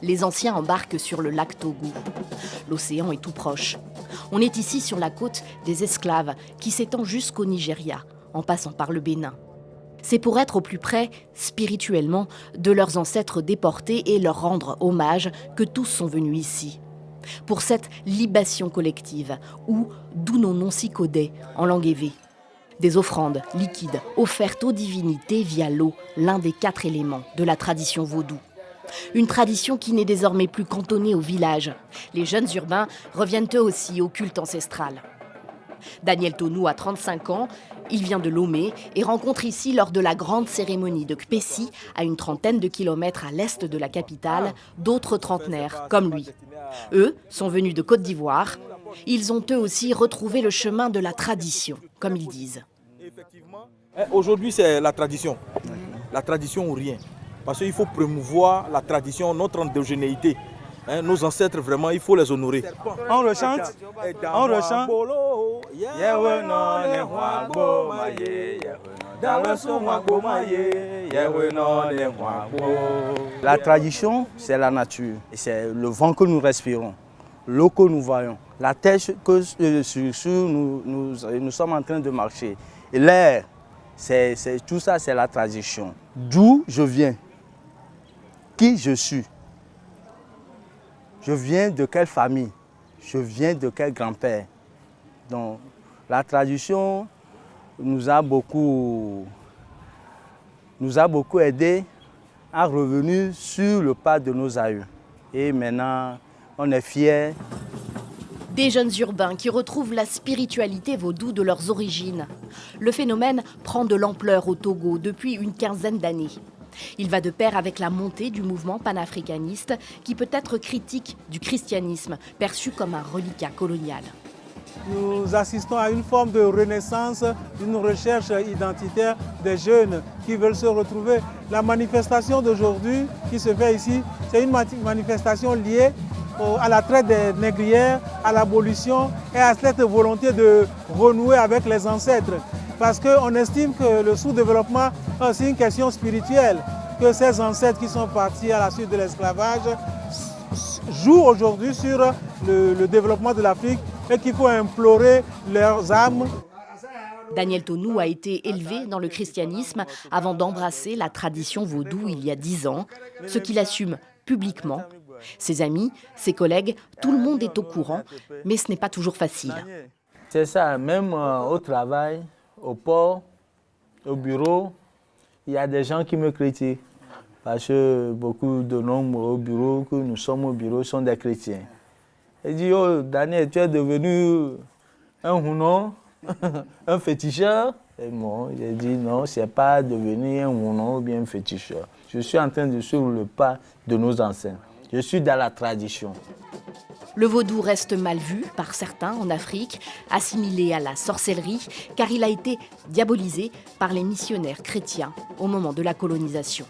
les anciens embarquent sur le lac Togo. L'océan est tout proche. On est ici sur la côte des esclaves qui s'étend jusqu'au Nigeria, en passant par le Bénin. C'est pour être au plus près, spirituellement, de leurs ancêtres déportés et leur rendre hommage que tous sont venus ici. Pour cette libation collective, ou Dunonon Sikode en langue évé. Des offrandes liquides offertes aux divinités via l'eau, l'un des 4 éléments de la tradition vaudou. Une tradition qui n'est désormais plus cantonnée au village. Les jeunes urbains reviennent eux aussi au culte ancestral. Daniel Tonou a 35 ans, il vient de Lomé et rencontre ici lors de la grande cérémonie de Kpessi, à une trentaine de kilomètres à l'est de la capitale, d'autres trentenaires comme lui. Eux sont venus de Côte d'Ivoire. Ils ont eux aussi retrouvé le chemin de la tradition, comme ils disent. Aujourd'hui, c'est la tradition ou rien. Parce qu'il faut promouvoir la tradition, notre endogénéité. Nos ancêtres, vraiment, il faut les honorer. On rechante. La tradition, c'est la nature. C'est le vent que nous respirons, l'eau que nous voyons, la terre que sur nous sommes en train de marcher. Et l'air, tout ça, c'est la tradition. D'où je viens, qui je suis. Je viens de quelle famille? Je viens de quel grand-père? Donc, la tradition nous a beaucoup aidé à revenir sur le pas de nos aïeux. Et maintenant, on est fiers. Des jeunes urbains qui retrouvent la spiritualité vaudou de leurs origines. Le phénomène prend de l'ampleur au Togo depuis une quinzaine d'années. Il va de pair avec la montée du mouvement panafricaniste qui peut être critique du christianisme, perçu comme un reliquat colonial. Nous assistons à une forme de renaissance, d'une recherche identitaire des jeunes qui veulent se retrouver. La manifestation d'aujourd'hui qui se fait ici, c'est une manifestation liée à la traite des négrières, à l'abolition et à cette volonté de renouer avec les ancêtres. Parce qu'on estime que le sous-développement est aussi une question spirituelle, que ces ancêtres qui sont partis à la suite de l'esclavage jouent aujourd'hui sur le développement de l'Afrique et qu'il faut implorer leurs âmes. Daniel Tonou a été élevé dans le christianisme avant d'embrasser la tradition vaudou il y a 10 ans, ce qu'il assume publiquement. Ses amis, ses collègues, tout le monde est au courant, mais ce n'est pas toujours facile. C'est ça, même au travail, au port, au bureau, il y a des gens qui me critiquent. Parce que beaucoup de nombres au bureau, que nous sommes au bureau, sont des chrétiens. Ils disent, oh Daniel, tu es devenu un hounon, un féticheur. Et moi, j'ai dit non, ce n'est pas devenir un hounon ou bien un féticheur. Je suis en train de suivre le pas de nos ancêtres. Je suis dans la tradition. Le vaudou reste mal vu par certains en Afrique, assimilé à la sorcellerie, car il a été diabolisé par les missionnaires chrétiens au moment de la colonisation.